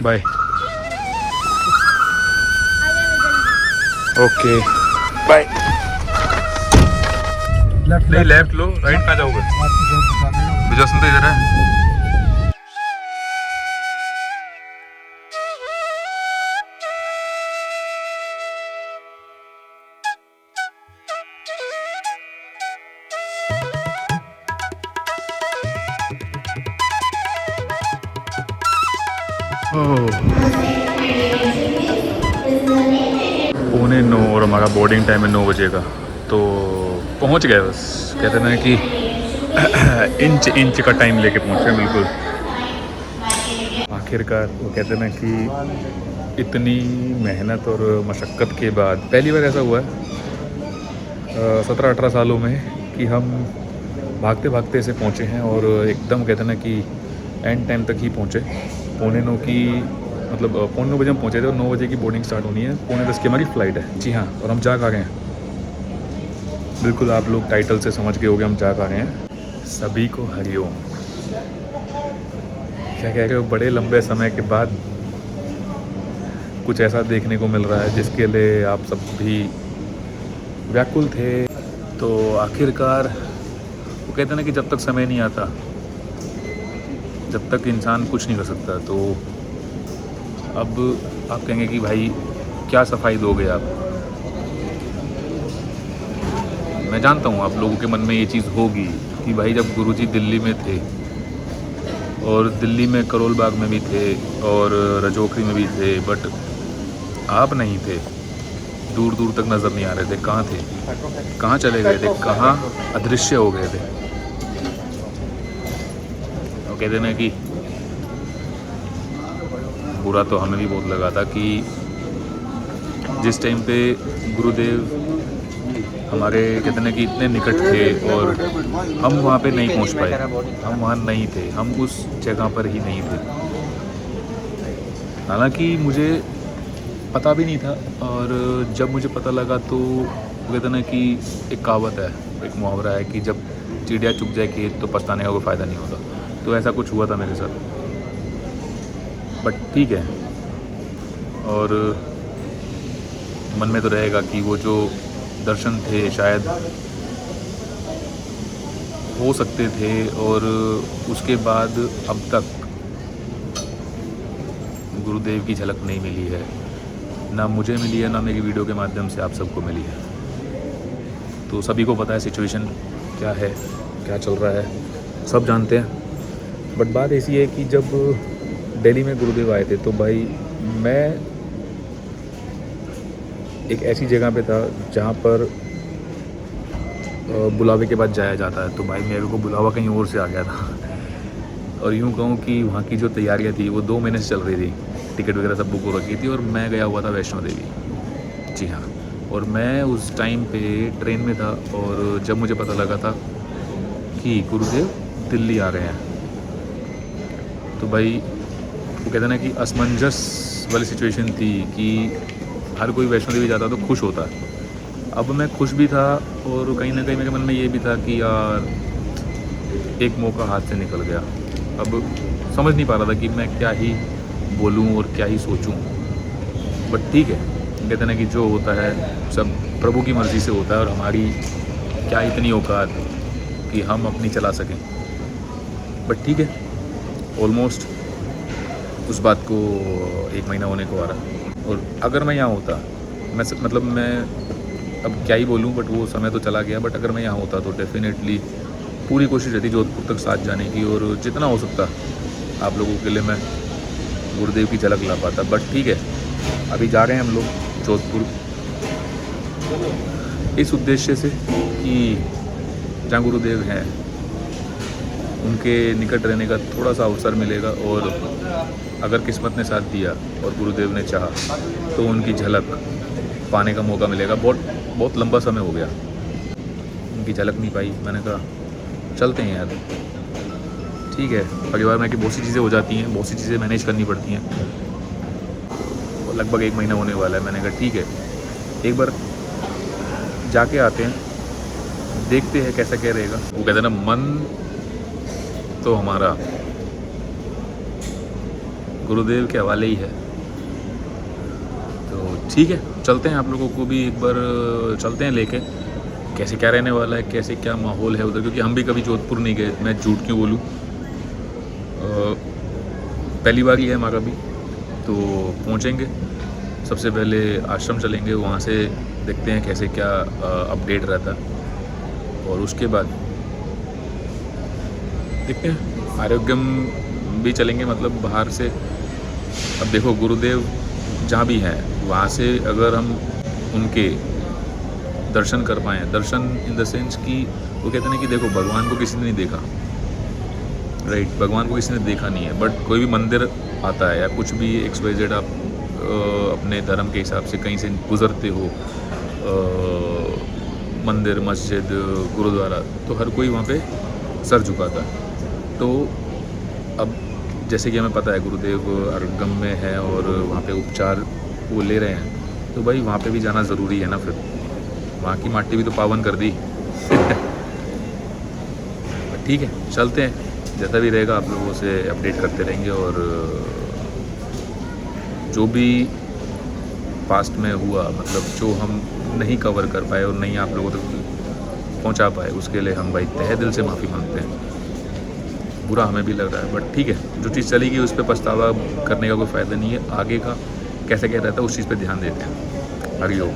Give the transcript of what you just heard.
Bye. Okay bye. नहीं left लो, right कहाँ जाओगे? विजय सुन तो इधर है। पौने 9 और हमारा बोर्डिंग टाइम है 9 बजे का, तो पहुंच गए बस। कहते हैं कि इंच इंच का टाइम लेके पहुंचे बिल्कुल आखिरकार। वो कहते हैं कि इतनी मेहनत और मशक्क़त के बाद पहली बार ऐसा हुआ है 17-18 सालों में कि हम भागते भागते से पहुंचे हैं और एकदम कहते हैं कि एंड टाइम तक ही पहुंचे। पौने 9 की मतलब पौने 9 बजे हम पहुंचे थे और 9 बजे की बोर्डिंग स्टार्ट होनी है। पौने 10 की हमारी फ़्लाइट है। जी हाँ, और हम जा खा रहे हैं। बिल्कुल आप लोग टाइटल से समझ गए होंगे हम जा खा रहे हैं। सभी को हरिओम। क्या कह रहे हो, बड़े लंबे समय के बाद कुछ ऐसा देखने को मिल रहा है जिसके लिए आप सब भी व्याकुल थे। तो आखिरकार वो कहते हैं ना कि जब तक समय नहीं आता जब तक इंसान कुछ नहीं कर सकता। तो अब आप कहेंगे कि भाई क्या सफाई दोगे आप। मैं जानता हूँ आप लोगों के मन में ये चीज़ होगी कि भाई जब गुरुजी दिल्ली में थे और दिल्ली में करोल बाग में भी थे और रजोखरी में भी थे, बट आप नहीं थे। दूर दूर तक नज़र नहीं आ रहे थे। कहाँ थे, कहाँ चले गए थे, कहाँ अदृश्य हो गए थे। वो कहते हैं ना कि बुरा तो हमें भी बहुत लगा था कि जिस टाइम पे गुरुदेव हमारे कहते हैं कि इतने निकट थे और हम वहाँ पे नहीं पहुँच पाए। हम वहाँ नहीं थे, हम उस जगह पर ही नहीं थे। हालांकि मुझे पता भी नहीं था, और जब मुझे पता लगा तो वो कहते हैं ना कि एक कहावत है, एक मुहावरा है कि जब चिड़िया चुग जाए खेत तो पछताने का कोई फ़ायदा नहीं होता। तो ऐसा कुछ हुआ था मेरे साथ, बट ठीक है। और मन में तो रहेगा कि वो जो दर्शन थे शायद हो सकते थे, और उसके बाद अब तक गुरुदेव की झलक नहीं मिली है। ना मुझे मिली है, ना मेरी वीडियो के माध्यम से आप सबको मिली है। तो सभी को पता है सिचुएशन क्या है, क्या चल रहा है, सब जानते हैं। बट बात ऐसी है कि जब दिल्ली में गुरुदेव आए थे तो भाई मैं एक ऐसी जगह पे था जहाँ पर बुलावे के बाद जाया जाता है। तो भाई मेरे को बुलावा कहीं और से आ गया था। और यूँ कहूँ कि वहाँ की जो तैयारियाँ थी वो 2 महीने से चल रही थी। टिकट वगैरह सब बुक हो रखी थी और मैं गया हुआ था वैष्णो देवी। जी हाँ, और मैं उस टाइम पे ट्रेन में था और जब मुझे पता लगा था कि गुरुदेव दिल्ली आ रहे हैं तो भाई वो कहते हैं ना कि असमंजस वाली सिचुएशन थी कि हर कोई वैष्णो देवी जाता तो खुश होता है। अब मैं खुश भी था और कहीं ना कहीं मेरे मन में ये भी था कि यार एक मौका हाथ से निकल गया। अब समझ नहीं पा रहा था कि मैं क्या ही बोलूं और क्या ही सोचूं। बट ठीक है, कहते हैं ना कि जो होता है सब प्रभु की मर्ज़ी से होता है, और हमारी क्या इतनी औकात कि हम अपनी चला सकें। बट ठीक है, ऑलमोस्ट उस बात को 1 महीना होने को आ रहा। और अगर मैं यहाँ होता, मैं अब क्या ही बोलूँ, बट वो समय तो चला गया। बट अगर मैं यहाँ होता तो डेफिनेटली पूरी कोशिश रहती जोधपुर तक साथ जाने की, और जितना हो सकता आप लोगों के लिए मैं गुरुदेव की झलक ला पाता। बट ठीक है, अभी जा रहे हैं हम लोग जोधपुर इस उद्देश्य से कि जहाँ गुरुदेव हैं उनके निकट रहने का थोड़ा सा अवसर मिलेगा, और अगर किस्मत ने साथ दिया और गुरुदेव ने चाहा तो उनकी झलक पाने का मौका मिलेगा। बहुत लंबा समय हो गया उनकी झलक नहीं पाई। मैंने कहा चलते हैं यार, ठीक है। परिवार में कि बहुत सी चीज़ें हो जाती हैं, बहुत सी चीज़ें मैनेज करनी पड़ती हैं। और लगभग 1 महीना होने वाला है। मैंने कहा ठीक है, एक बार जाके आते हैं, देखते हैं कैसा क्या रहेगा। वो कहते हैं ना, मन तो हमारा गुरुदेव के हवाले ही है। तो ठीक है, चलते हैं, आप लोगों को भी एक बार चलते हैं लेके, कैसे क्या रहने वाला है, कैसे क्या माहौल है उधर, क्योंकि हम भी कभी जोधपुर नहीं गए। मैं झूठ क्यों बोलूँ, पहली बार ही है हमारा भी। तो पहुँचेंगे, सबसे पहले आश्रम चलेंगे, वहाँ से देखते हैं कैसे क्या अपडेट रहता, और उसके बाद देखते हैं आरोग्यम भी चलेंगे, मतलब बाहर से। अब देखो, गुरुदेव जहाँ भी हैं वहाँ से अगर हम उनके दर्शन कर पाएँ, दर्शन इन द सेंस कि वो कहते हैं कि देखो, भगवान को किसी ने नहीं देखा, राइट, भगवान को किसी ने देखा नहीं है, बट कोई भी मंदिर आता है या कुछ भी XYZ आप अपने धर्म के हिसाब से कहीं से गुज़रते हो, मंदिर, मस्जिद, गुरुद्वारा, तो हर कोई वहाँ पे सर झुकाता है। तो अब जैसे कि हमें पता है गुरुदेव आरोग्यम में है और वहाँ पे उपचार वो ले रहे हैं, तो भाई वहाँ पे भी जाना ज़रूरी है ना। फिर वहाँ की माटी भी तो पावन कर दी। ठीक है, चलते हैं, जैसा भी रहेगा आप लोगों से अपडेट करते रहेंगे, और जो भी पास्ट में हुआ, मतलब जो हम नहीं कवर कर पाए और नहीं आप लोगों तक पहुंचा पाए, उसके लिए हम भाई तहे दिल से माफ़ी मांगते हैं। बुरा हमें भी लग रहा है, बट ठीक है, जो चीज़ चली गई उस पर पछतावा करने का कोई फ़ायदा नहीं है। आगे का कैसे क्या रहता है उस चीज़ पे ध्यान देते हैं। हरि ओम।